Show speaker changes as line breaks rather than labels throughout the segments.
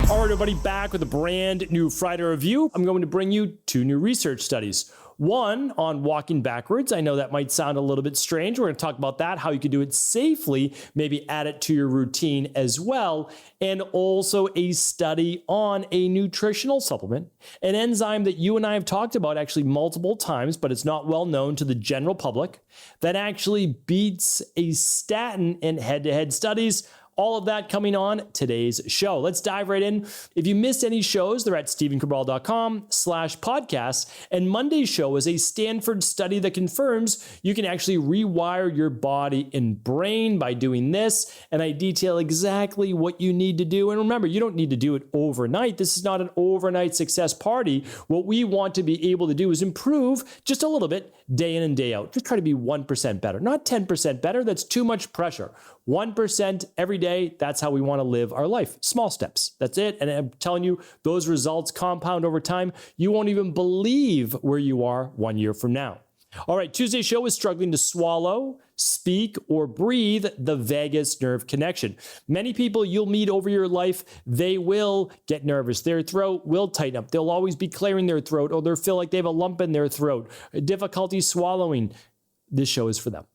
All right, everybody, back with a brand new Friday review. I'm going to bring you 2 new research studies. One on walking backwards. I know that might sound a little bit strange. We're going to talk about that, how you can do it safely, maybe add it to your routine as well. And also a study on a nutritional supplement, an enzyme that you and I have talked about actually multiple times, but it's not well known to the general public, that actually beats a statin in head-to-head studies. All of that coming on today's show. Let's dive right in. If you missed any shows, they're at stephencabral.com/podcast. And Monday's show is a Stanford study that confirms you can actually rewire your body and brain by doing this. And I detail exactly what you need to do. And remember, you don't need to do it overnight. This is not an overnight success party. What we want to be able to do is improve just a little bit day in and day out. Just try to be 1% better, not 10% better. That's too much pressure. 1% every day. That's how we want to live our life. Small steps. That's it. And I'm telling you, those results compound over time. You won't even believe where you are 1 year from now. All right, Tuesday's show is struggling to swallow, speak, or breathe, the vagus nerve connection. Many people you'll meet over your life, they will get nervous. Their throat will tighten up. They'll always be clearing their throat, or they'll feel like they have a lump in their throat, difficulty swallowing. This show is for them.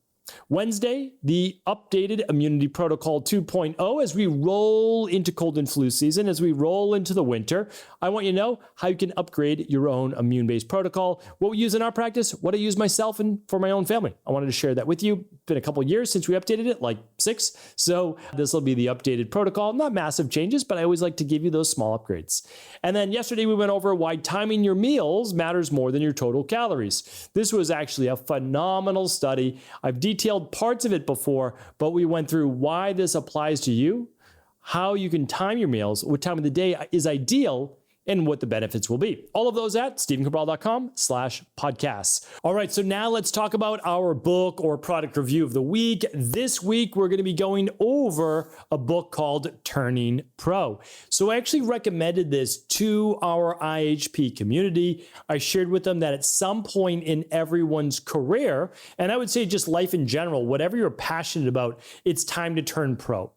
Wednesday, the updated Immunity Protocol 2.0 as we roll into cold and flu season, as we roll into the winter. I want you to know how you can upgrade your own immune-based protocol, what we use in our practice, what I use myself and for my own family. I wanted to share that with you. It's been a couple of years since we updated it, like 6. So this will be the updated protocol. Not massive changes, but I always like to give you those small upgrades. And then yesterday we went over why timing your meals matters more than your total calories. This was actually a phenomenal study. I've detailed parts of it before, but we went through why this applies to you, how you can time your meals, what time of the day is ideal, and what the benefits will be. All of those at stephencabral.com/podcasts. All right, so now let's talk about our book or product review of the week. This week, we're going to be going over a book called Turning Pro. So I actually recommended this to our IHP community. I shared with them that at some point in everyone's career, and I would say just life in general, whatever you're passionate about, it's time to turn pro.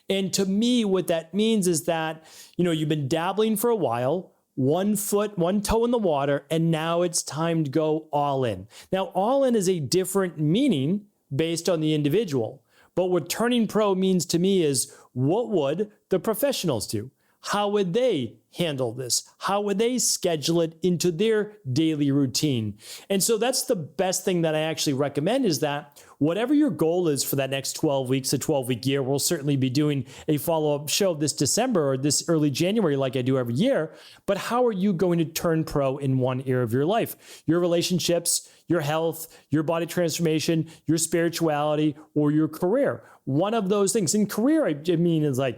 And to me, what that means is that, you've been dabbling for a while, 1 foot, 1 toe in the water, and now it's time to go all in. Now, all in is a different meaning based on the individual. But what turning pro means to me is, what would the professionals do? How would they handle this? How would they schedule it into their daily routine? And so that's the best thing that I actually recommend, is that whatever your goal is for that next 12 weeks, a 12-week year, we'll certainly be doing a follow-up show this December or this early January like I do every year. But how are you going to turn pro in one area of your life? Your relationships, your health, your body transformation, your spirituality, or your career. One of those things. In career, I mean, is like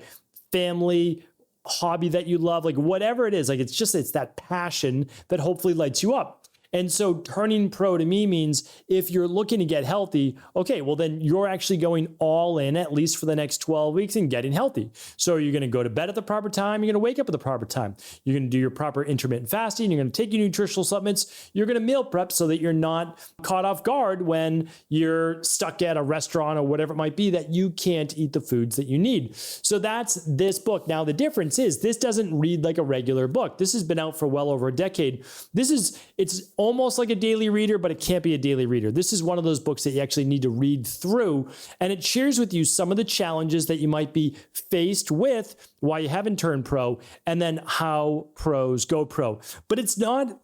family, hobby that you love, like whatever it is, like it's that passion that hopefully lights you up. And so turning pro to me means if you're looking to get healthy, okay, well then you're actually going all in at least for the next 12 weeks and getting healthy. So you're going to go to bed at the proper time. You're going to wake up at the proper time. You're going to do your proper intermittent fasting. You're going to take your nutritional supplements. You're going to meal prep so that you're not caught off guard when you're stuck at a restaurant or whatever it might be that you can't eat the foods that you need. So that's this book. Now, the difference is this doesn't read like a regular book. This has been out for well over a decade. It's almost like a daily reader, but it can't be a daily reader. This is one of those books that you actually need to read through, and it shares with you some of the challenges that you might be faced with, why you haven't turned pro, and then how pros go pro. But it's not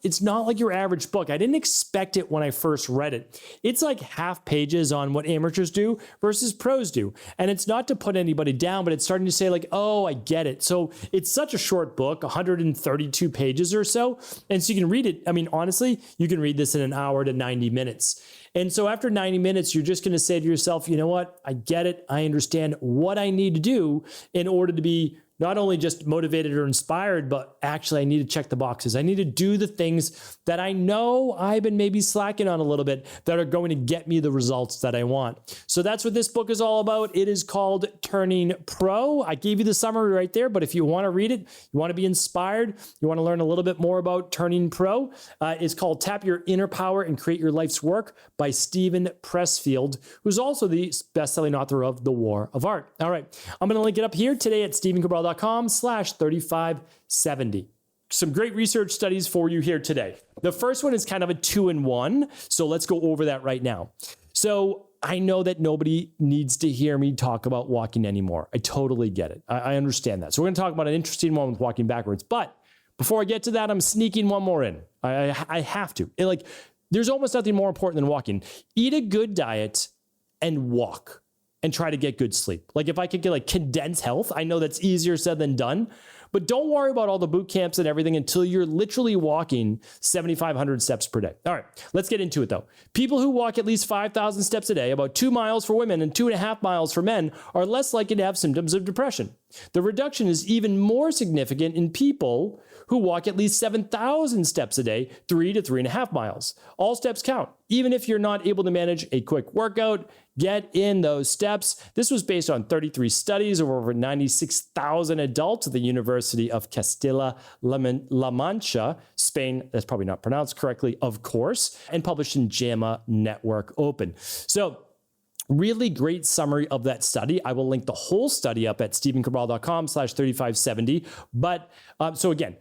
like your average book. I didn't expect it when I first read it. It's like half pages on what amateurs do versus pros do. And it's not to put anybody down, but it's starting to say like, oh, I get it. So it's such a short book, 132 pages or so. And so you can read it. I mean, honestly, you can read this in an hour to 90 minutes. And so after 90 minutes, you're just going to say to yourself, you know what? I get it. I understand what I need to do in order to be not only just motivated or inspired, but actually I need to check the boxes. I need to do the things that I know I've been maybe slacking on a little bit that are going to get me the results that I want. So that's what this book is all about. It is called Turning Pro. I gave you the summary right there, but if you want to read it, you want to be inspired, you want to learn a little bit more about Turning Pro, it's called Tap Your Inner Power and Create Your Life's Work by Steven Pressfield, who's also the best-selling author of The War of Art. All right, I'm going to link it up here today at stephencabral.com stevencabral.com/3570. Some great research studies for you here today. The first one is kind of a 2-in-1. So let's go over that right now. So I know that nobody needs to hear me talk about walking anymore. I totally get it. I understand that. So we're going to talk about an interesting one with walking backwards. But before I get to that, I'm sneaking one more in. I have to. There's almost nothing more important than walking. Eat a good diet and walk and try to get good sleep. If I could get condensed health, I know that's easier said than done. But don't worry about all the boot camps and everything until you're literally walking 7,500 steps per day. All right, let's get into it though. People who walk at least 5,000 steps a day, about 2 miles for women and 2.5 miles for men, are less likely to have symptoms of depression. The reduction is even more significant in people who walk at least 7,000 steps a day, 3 to 3.5 miles. All steps count. Even if you're not able to manage a quick workout, get in those steps. This was based on 33 studies of over 96,000 adults at the University of Castilla-La Mancha, Spain. That's probably not pronounced correctly, of course, and published in JAMA Network Open. So really great summary of that study. I will link the whole study up at stevencabral.com/3570. But so again,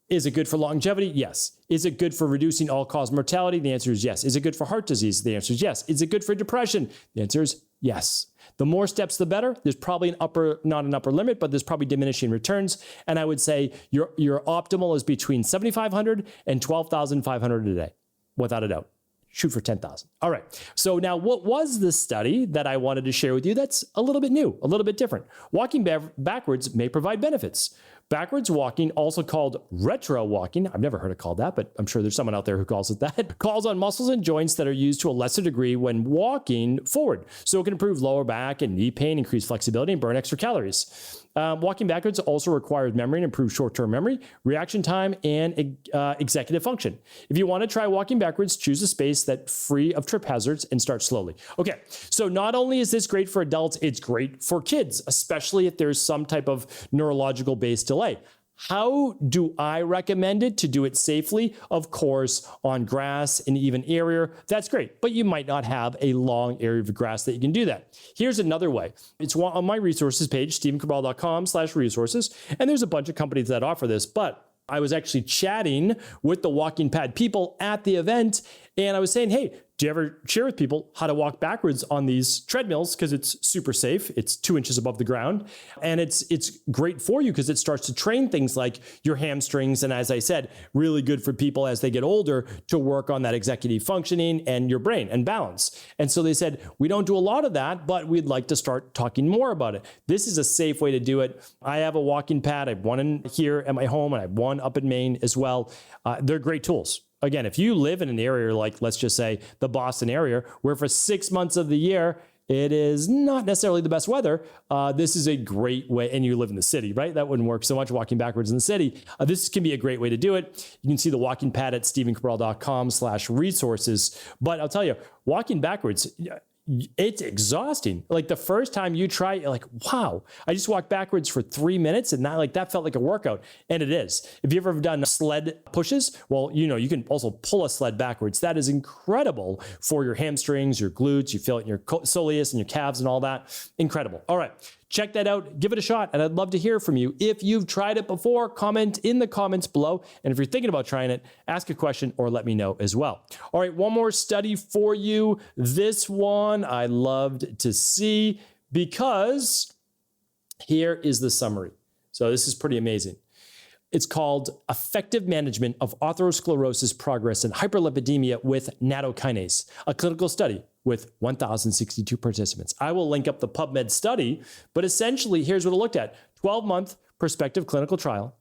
is it good for longevity? Yes. Is it good for reducing all-cause mortality? The answer is yes. Is it good for heart disease? The answer is yes. Is it good for depression? The answer is yes. The more steps, the better. There's probably not an upper limit, but there's probably diminishing returns. And I would say your optimal is between 7,500 and 12,500 a day, without a doubt. Shoot for 10,000. All right. So now what was the study that I wanted to share with you that's a little bit new, a little bit different? Walking backwards may provide benefits. Backwards walking, also called retro walking, I've never heard it called that, but I'm sure there's someone out there who calls it that, calls on muscles and joints that are used to a lesser degree when walking forward. So it can improve lower back and knee pain, increase flexibility, and burn extra calories. Walking backwards also requires memory and improves short-term memory, reaction time, and executive function. If you want to try walking backwards, choose a space that's free of trip hazards and start slowly. Okay, so not only is this great for adults, it's great for kids, especially if there's some type of neurological-based delay. How do I recommend it to do it safely? Of course, on grass, an even area, that's great, but you might not have a long area of grass that you can do that. Here's another way. It's on my resources page, stevencabral.com/resources, and there's a bunch of companies that offer this, but I was actually chatting with the walking pad people at the event, and I was saying, hey, do you ever share with people how to walk backwards on these treadmills? Because it's super safe. It's 2 inches above the ground. And it's great for you because it starts to train things like your hamstrings. And as I said, really good for people as they get older to work on that executive functioning and your brain and balance. And so they said, we don't do a lot of that, but we'd like to start talking more about it. This is a safe way to do it. I have a walking pad. I have one in here at my home, and I have one up in Maine as well. They're great tools. Again, if you live in an area like, let's just say, the Boston area, where for 6 months of the year, it is not necessarily the best weather, this is a great way, and you live in the city, right? That wouldn't work so much walking backwards in the city. This can be a great way to do it. You can see the walking pad at stevencabral.com/resources. But I'll tell you, walking backwards, it's exhausting. Like the first time you try, you're like, wow, I just walked backwards for 3 minutes and that felt like a workout. And it is. If you've ever done sled pushes, well, you can also pull a sled backwards. That is incredible for your hamstrings, your glutes, you feel it in your soleus and your calves and all that. Incredible. All right. Check that out. Give it a shot. And I'd love to hear from you. If you've tried it before, comment in the comments below. And if you're thinking about trying it, ask a question or let me know as well. All right, one more study for you. This one I loved to see because here is the summary. So this is pretty amazing. It's called Effective Management of Atherosclerosis Progress and Hyperlipidemia with Nattokinase, a clinical study with 1,062 participants. I will link up the PubMed study, but essentially here's what it looked at. 12-month prospective clinical trial,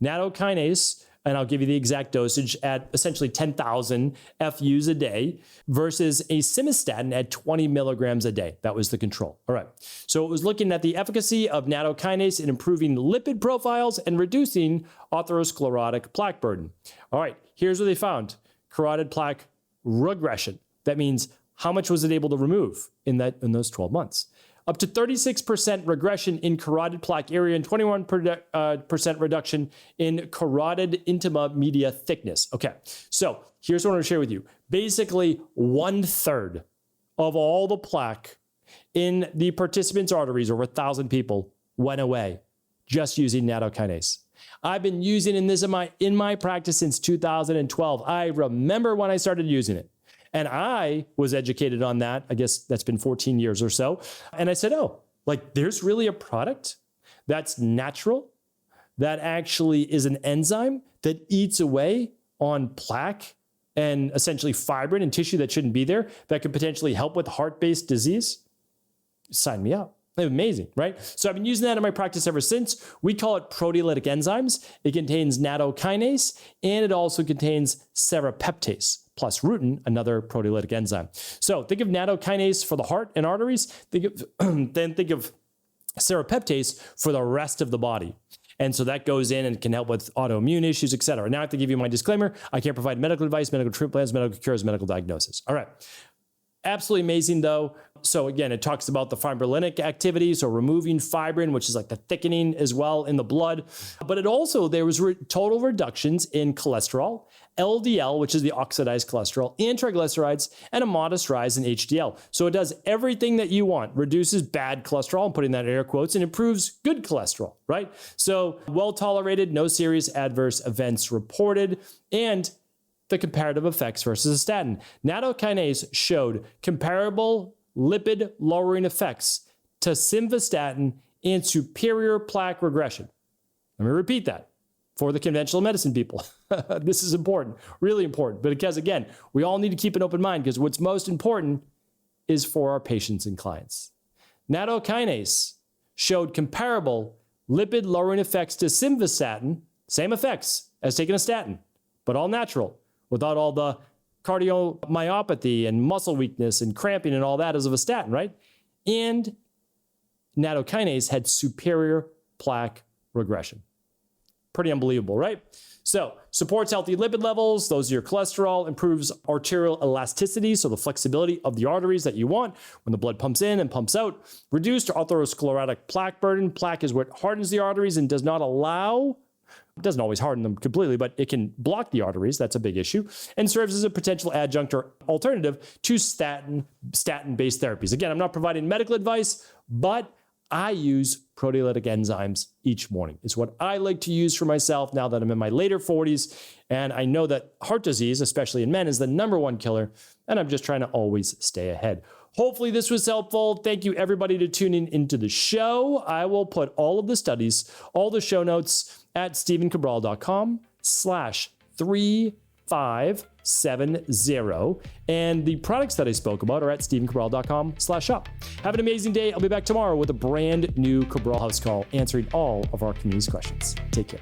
nattokinase, and I'll give you the exact dosage at essentially 10,000 FUs a day versus a simvastatin at 20 milligrams a day. That was the control. All right. So it was looking at the efficacy of nattokinase in improving lipid profiles and reducing atherosclerotic plaque burden. All right. Here's what they found. Carotid plaque regression. That means how much was it able to remove in those 12 months? Up to 36% regression in carotid plaque area and 21% reduction in carotid intima media thickness. Okay, so here's what I want to share with you. Basically, 1/3 of all the plaque in the participants' arteries, over 1,000 people, went away just using nattokinase. I've been using this in my practice since 2012. I remember when I started using it. And I was educated on that. I guess that's been 14 years or so. And I said, oh, like there's really a product that's natural, that actually is an enzyme that eats away on plaque and essentially fibrin and tissue that shouldn't be there, that could potentially help with heart-based disease. Sign me up. Amazing, right? So I've been using that in my practice ever since. We call it proteolytic enzymes. It contains nattokinase, and it also contains serrapeptase plus rutin, another proteolytic enzyme. So think of nattokinase for the heart and arteries. Think of serrapeptase for the rest of the body. And so that goes in and can help with autoimmune issues, et cetera. Now I have to give you my disclaimer. I can't provide medical advice, medical treatment plans, medical cures, medical diagnosis. All right. Absolutely amazing though. So again, it talks about the fibrinolytic activity, so removing fibrin, which is like the thickening as well in the blood. But it also, there was total reductions in cholesterol, LDL, which is the oxidized cholesterol, and triglycerides, and a modest rise in HDL. So it does everything that you want, reduces bad cholesterol, I'm putting that in air quotes, and improves good cholesterol, right? So well tolerated, no serious adverse events reported, and the comparative effects versus a statin. Nattokinase showed comparable lipid lowering effects to simvastatin and superior plaque regression. Let me repeat that for the conventional medicine people. This is important, really important. But because again, we all need to keep an open mind because what's most important is for our patients and clients. Nattokinase showed comparable lipid lowering effects to simvastatin, same effects as taking a statin, but all natural, without all the cardiomyopathy and muscle weakness and cramping and all that as of a statin, right? And nattokinase had superior plaque regression. Pretty unbelievable, right? So supports healthy lipid levels. Those are your cholesterol, improves arterial elasticity, so the flexibility of the arteries that you want when the blood pumps in and pumps out. Reduced atherosclerotic plaque burden. Plaque is what hardens the arteries and does not allow, it doesn't always harden them completely, but it can block the arteries. That's a big issue. And serves as a potential adjunct or alternative to statin-based therapies. Again, I'm not providing medical advice, but I use proteolytic enzymes each morning. It's what I like to use for myself now that I'm in my later 40s. And I know that heart disease, especially in men, is the #1 killer. And I'm just trying to always stay ahead. Hopefully this was helpful. Thank you everybody to tuning into the show. I will put all of the studies, all the show notes at stephencabral.com/3570. And the products that I spoke about are at stephencabral.com/shop. Have an amazing day. I'll be back tomorrow with a brand new Cabral House call answering all of our community's questions. Take care.